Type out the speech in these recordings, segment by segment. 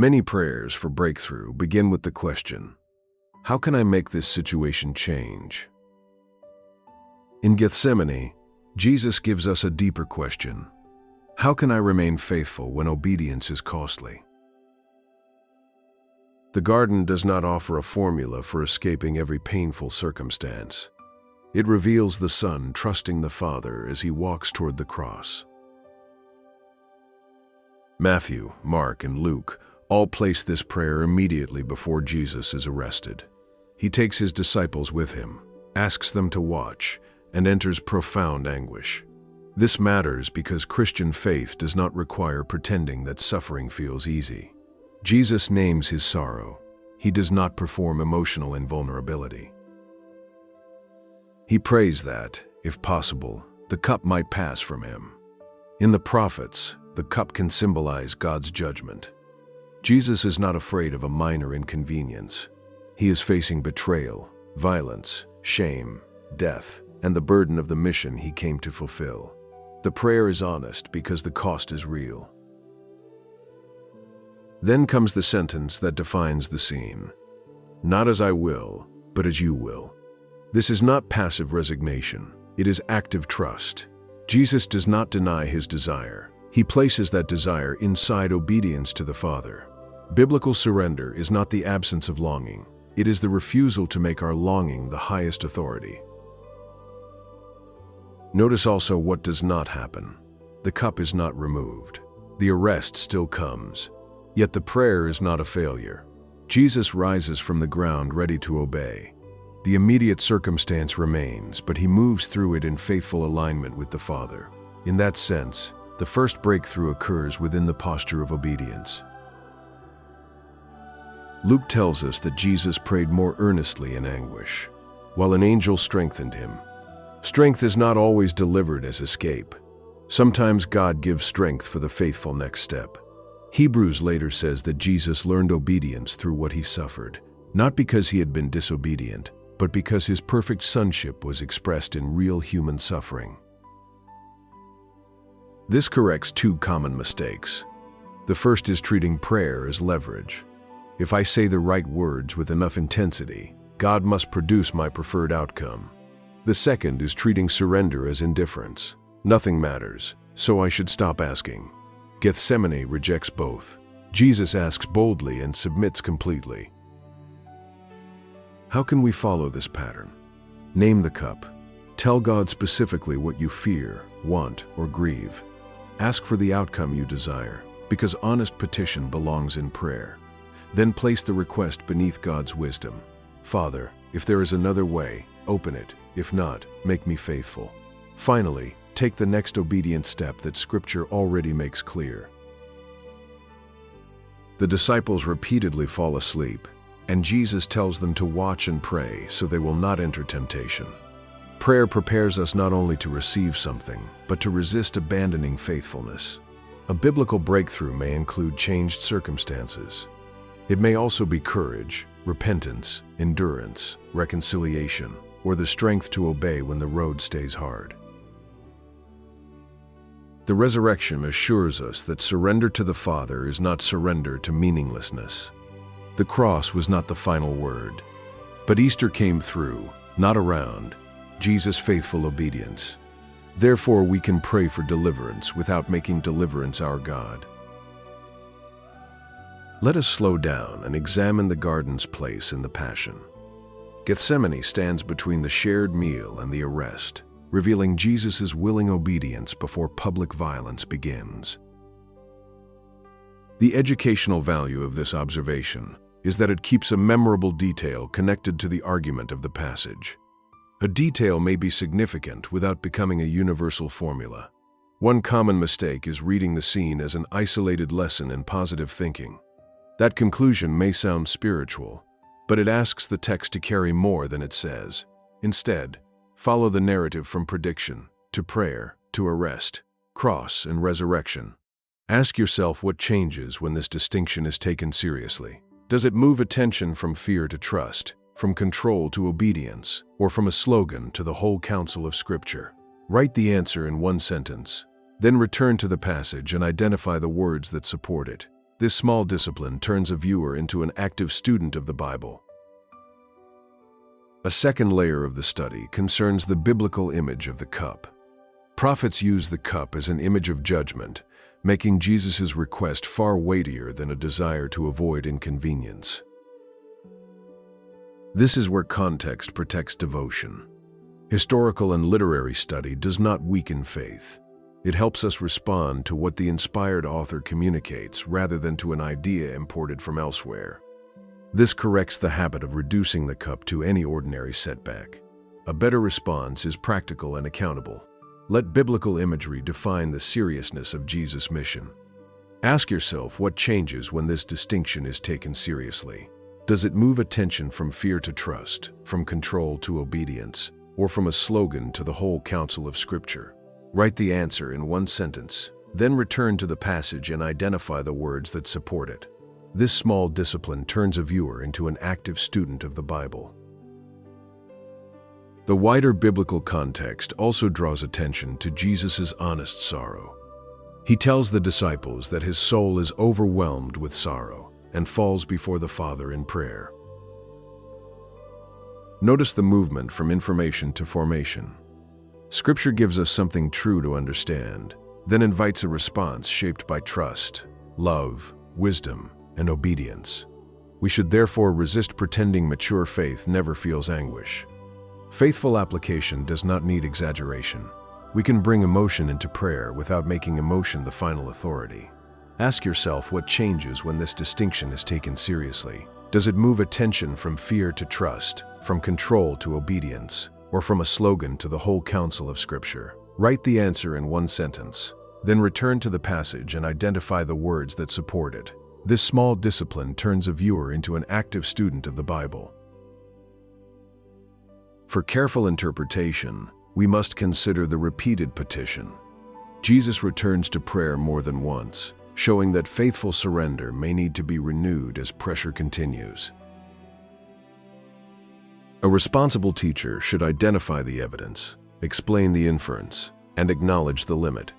Many prayers for breakthrough begin with the question, how can I make this situation change? In Gethsemane, Jesus gives us a deeper question. How can I remain faithful when obedience is costly? The garden does not offer a formula for escaping every painful circumstance. It reveals the Son trusting the Father as he walks toward the cross. Matthew, Mark, and Luke all place this prayer immediately before Jesus is arrested. He takes his disciples with him, asks them to watch, and enters profound anguish. This matters because Christian faith does not require pretending that suffering feels easy. Jesus names his sorrow. He does not perform emotional invulnerability. He prays that, if possible, the cup might pass from him. In the prophets, the cup can symbolize God's judgment. Jesus is not afraid of a minor inconvenience. He is facing betrayal, violence, shame, death, and the burden of the mission he came to fulfill. The prayer is honest because the cost is real. Then comes the sentence that defines the scene. Not as I will, but as you will. This is not passive resignation. It is active trust. Jesus does not deny his desire. He places that desire inside obedience to the Father. Biblical surrender is not the absence of longing. It is the refusal to make our longing the highest authority. Notice also what does not happen. The cup is not removed. The arrest still comes. Yet the prayer is not a failure. Jesus rises from the ground ready to obey. The immediate circumstance remains, but he moves through it in faithful alignment with the Father. In that sense, the first breakthrough occurs within the posture of obedience. Luke tells us that Jesus prayed more earnestly in anguish, while an angel strengthened him. Strength is not always delivered as escape. Sometimes God gives strength for the faithful next step. Hebrews later says that Jesus learned obedience through what he suffered, not because he had been disobedient, but because his perfect sonship was expressed in real human suffering. This corrects two common mistakes. The first is treating prayer as leverage. If I say the right words with enough intensity, God must produce my preferred outcome. The second is treating surrender as indifference. Nothing matters, so I should stop asking. Gethsemane rejects both. Jesus asks boldly and submits completely. How can we follow this pattern? Name the cup. Tell God specifically what you fear, want, or grieve. Ask for the outcome you desire, because honest petition belongs in prayer. Then place the request beneath God's wisdom. Father, if there is another way, open it. If not, make me faithful. Finally, take the next obedient step that Scripture already makes clear. The disciples repeatedly fall asleep, and Jesus tells them to watch and pray so they will not enter temptation. Prayer prepares us not only to receive something, but to resist abandoning faithfulness. A biblical breakthrough may include changed circumstances. It may also be courage, repentance, endurance, reconciliation, or the strength to obey when the road stays hard. The resurrection assures us that surrender to the Father is not surrender to meaninglessness. The cross was not the final word, but Easter came through, not around, Jesus' faithful obedience. Therefore, we can pray for deliverance without making deliverance our God. Let us slow down and examine the garden's place in the Passion. Gethsemane stands between the shared meal and the arrest, revealing Jesus' willing obedience before public violence begins. The educational value of this observation is that it keeps a memorable detail connected to the argument of the passage. A detail may be significant without becoming a universal formula. One common mistake is reading the scene as an isolated lesson in positive thinking. That conclusion may sound spiritual, but it asks the text to carry more than it says. Instead, follow the narrative from prediction, to prayer, to arrest, cross, and resurrection. Ask yourself what changes when this distinction is taken seriously. Does it move attention from fear to trust, from control to obedience, or from a slogan to the whole counsel of Scripture? Write the answer in one sentence, then return to the passage and identify the words that support it. This small discipline turns a viewer into an active student of the Bible. A second layer of the study concerns the biblical image of the cup. Prophets use the cup as an image of judgment, making Jesus' request far weightier than a desire to avoid inconvenience. This is where context protects devotion. Historical and literary study does not weaken faith. It helps us respond to what the inspired author communicates rather than to an idea imported from elsewhere. This corrects the habit of reducing the cup to any ordinary setback. A better response is practical and accountable. Let biblical imagery define the seriousness of Jesus' mission. Ask yourself what changes when this distinction is taken seriously. Does it move attention from fear to trust, from control to obedience, or from a slogan to the whole counsel of Scripture? Write the answer in one sentence, then return to the passage and identify the words that support it. This small discipline turns a viewer into an active student of the Bible. The wider biblical context also draws attention to Jesus' honest sorrow. He tells the disciples that his soul is overwhelmed with sorrow and falls before the Father in prayer. Notice the movement from information to formation. Scripture gives us something true to understand, then invites a response shaped by trust, love, wisdom, and obedience. We should therefore resist pretending mature faith never feels anguish. Faithful application does not need exaggeration. We can bring emotion into prayer without making emotion the final authority. Ask yourself what changes when this distinction is taken seriously. Does it move attention from fear to trust, from control to obedience, or from a slogan to the whole counsel of Scripture? Write the answer in one sentence, then return to the passage and identify the words that support it. This small discipline turns a viewer into an active student of the Bible. For careful interpretation, we must consider the repeated petition. Jesus returns to prayer more than once, showing that faithful surrender may need to be renewed as pressure continues. A responsible teacher should identify the evidence, explain the inference, and acknowledge the limit.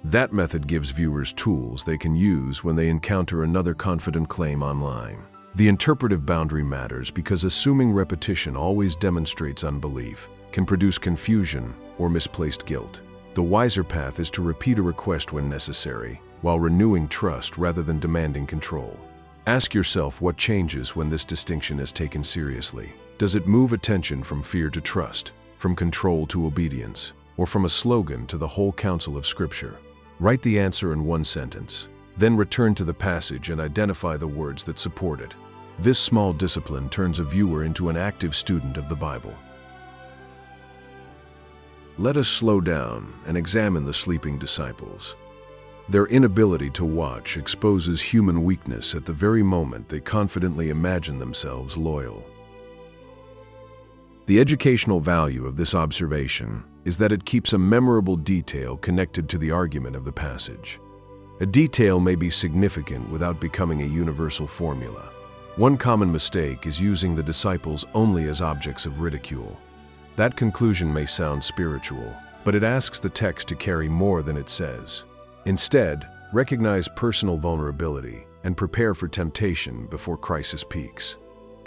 That method gives viewers tools they can use when they encounter another confident claim online. The interpretive boundary matters because assuming repetition always demonstrates unbelief, can produce confusion or misplaced guilt. The wiser path is to repeat a request when necessary, while renewing trust rather than demanding control. Ask yourself what changes when this distinction is taken seriously. Does it move attention from fear to trust, from control to obedience, or from a slogan to the whole counsel of Scripture? Write the answer in one sentence, then return to the passage and identify the words that support it. This small discipline turns a viewer into an active student of the Bible. Let us slow down and examine the sleeping disciples. Their inability to watch exposes human weakness at the very moment they confidently imagine themselves loyal. The educational value of this observation is that it keeps a memorable detail connected to the argument of the passage. A detail may be significant without becoming a universal formula. One common mistake is using the disciples only as objects of ridicule. That conclusion may sound spiritual, but it asks the text to carry more than it says. Instead, recognize personal vulnerability and prepare for temptation before crisis peaks.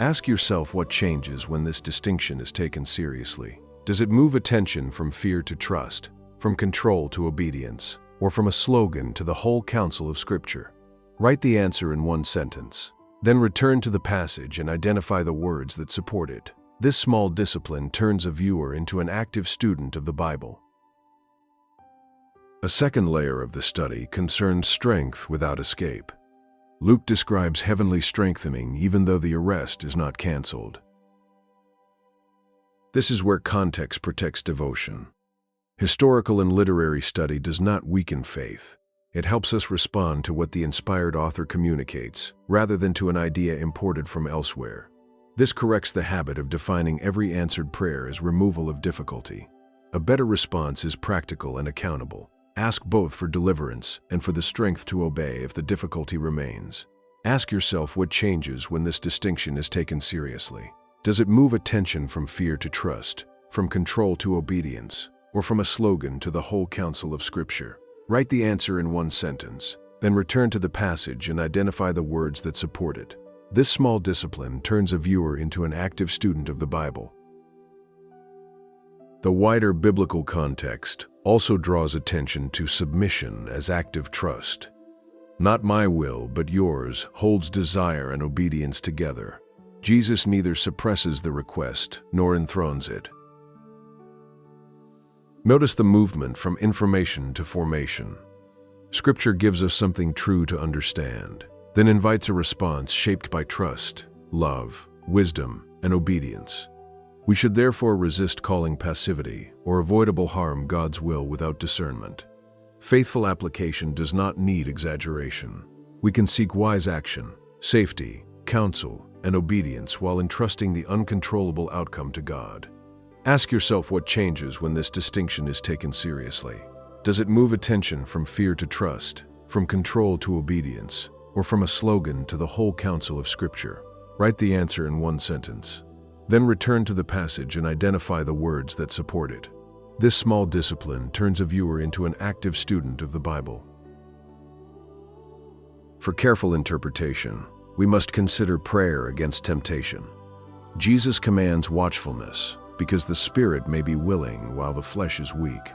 Ask yourself what changes when this distinction is taken seriously. Does it move attention from fear to trust, from control to obedience, or from a slogan to the whole counsel of Scripture? Write the answer in one sentence, then return to the passage and identify the words that support it. This small discipline turns a viewer into an active student of the Bible. A second layer of the study concerns strength without escape. Luke describes heavenly strengthening even though the arrest is not canceled. This is where context protects devotion. Historical and literary study does not weaken faith. It helps us respond to what the inspired author communicates, rather than to an idea imported from elsewhere. This corrects the habit of defining every answered prayer as removal of difficulty. A better response is practical and accountable. Ask both for deliverance and for the strength to obey if the difficulty remains. Ask yourself what changes when this distinction is taken seriously. Does it move attention from fear to trust, from control to obedience, or from a slogan to the whole counsel of Scripture? Write the answer in one sentence, Then return to the passage and identify the words that support it. This small discipline turns a viewer into an active student of the Bible. The wider biblical context also draws attention to submission as active trust. Not my will, but yours holds desire and obedience together. Jesus neither suppresses the request nor enthrones it. Notice the movement from information to formation. Scripture gives us something true to understand, then invites a response shaped by trust, love, wisdom, and obedience. We should therefore resist calling passivity or avoidable harm God's will without discernment. Faithful application does not need exaggeration. We can seek wise action, safety, counsel, and obedience while entrusting the uncontrollable outcome to God. Ask yourself what changes when this distinction is taken seriously. Does it move attention from fear to trust, from control to obedience, or from a slogan to the whole counsel of Scripture? Write the answer in one sentence. Then return to the passage and identify the words that support it. This small discipline turns a viewer into an active student of the Bible. For careful interpretation, we must consider prayer against temptation. Jesus commands watchfulness because the spirit may be willing while the flesh is weak.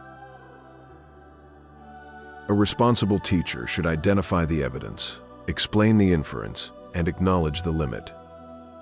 A responsible teacher should identify the evidence, explain the inference, and acknowledge the limit.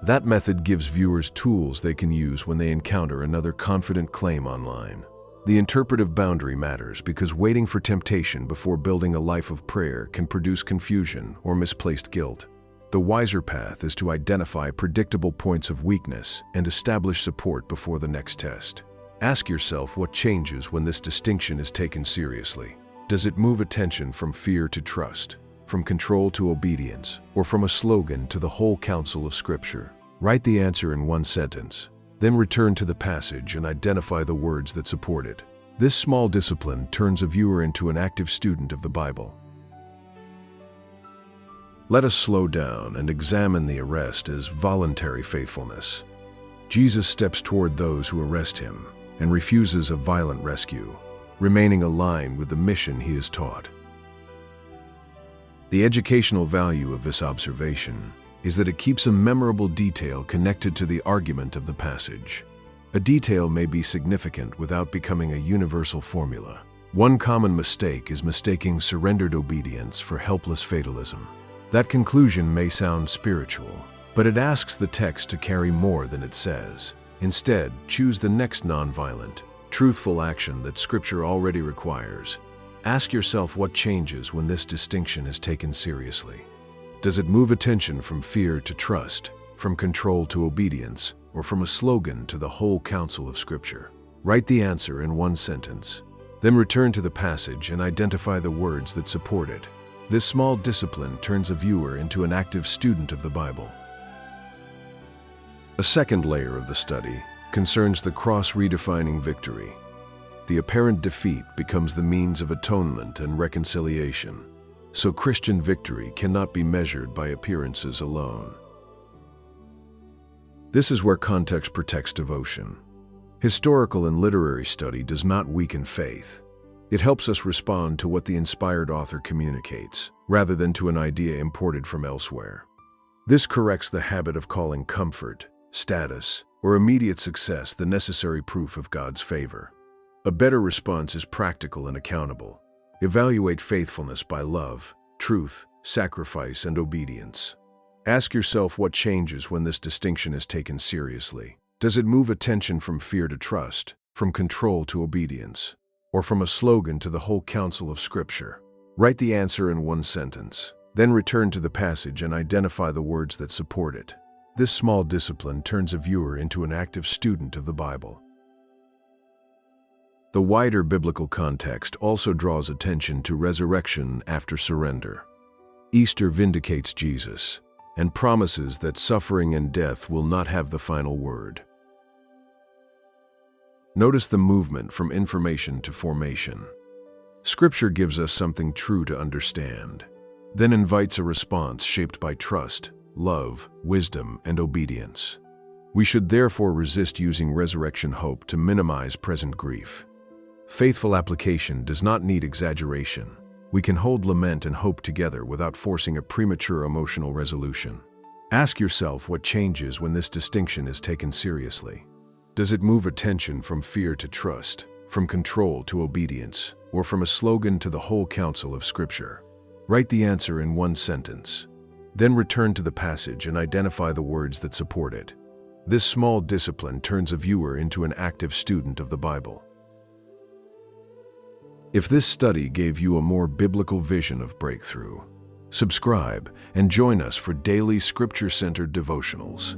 That method gives viewers tools they can use when they encounter another confident claim online. The interpretive boundary matters because waiting for temptation before building a life of prayer can produce confusion or misplaced guilt. The wiser path is to identify predictable points of weakness and establish support before the next test. Ask yourself what changes when this distinction is taken seriously. Does it move attention from fear to trust, from control to obedience, or from a slogan to the whole counsel of Scripture? Write the answer in one sentence. Then return to the passage and identify the words that support it. This small discipline turns a viewer into an active student of the Bible. Let us slow down and examine the arrest as voluntary faithfulness. Jesus steps toward those who arrest him and refuses a violent rescue, remaining aligned with the mission he has taught. The educational value of this observation is that it keeps a memorable detail connected to the argument of the passage. A detail may be significant without becoming a universal formula. One common mistake is mistaking surrendered obedience for helpless fatalism. That conclusion may sound spiritual, but it asks the text to carry more than it says. Instead, choose the next nonviolent, truthful action that Scripture already requires. Ask yourself what changes when this distinction is taken seriously. Does it move attention from fear to trust, from control to obedience, or from a slogan to the whole counsel of Scripture? Write the answer in one sentence. Then return to the passage and identify the words that support it. This small discipline turns a viewer into an active student of the Bible. A second layer of the study concerns the cross redefining victory. The apparent defeat becomes the means of atonement and reconciliation. So Christian victory cannot be measured by appearances alone. This is where context protects devotion. Historical and literary study does not weaken faith. It helps us respond to what the inspired author communicates, rather than to an idea imported from elsewhere. This corrects the habit of calling comfort, status, or immediate success the necessary proof of God's favor. A better response is practical and accountable. Evaluate faithfulness by love, truth, sacrifice, and obedience. Ask yourself what changes when this distinction is taken seriously. Does it move attention from fear to trust, from control to obedience, or from a slogan to the whole counsel of Scripture? Write the answer in one sentence. Then return to the passage and identify the words that support it. This small discipline turns a viewer into an active student of the Bible. The wider biblical context also draws attention to resurrection after surrender. Easter vindicates Jesus and promises that suffering and death will not have the final word. Notice the movement from information to formation. Scripture gives us something true to understand, then invites a response shaped by trust, love, wisdom, and obedience. We should therefore resist using resurrection hope to minimize present grief. Faithful application does not need exaggeration. We can hold lament and hope together without forcing a premature emotional resolution. Ask yourself what changes when this distinction is taken seriously. Does it move attention from fear to trust, from control to obedience, or from a slogan to the whole counsel of Scripture? Write the answer in one sentence. Then return to the passage and identify the words that support it. This small discipline turns a viewer into an active student of the Bible. If this study gave you a more biblical vision of breakthrough, subscribe and join us for daily Scripture-centered devotionals.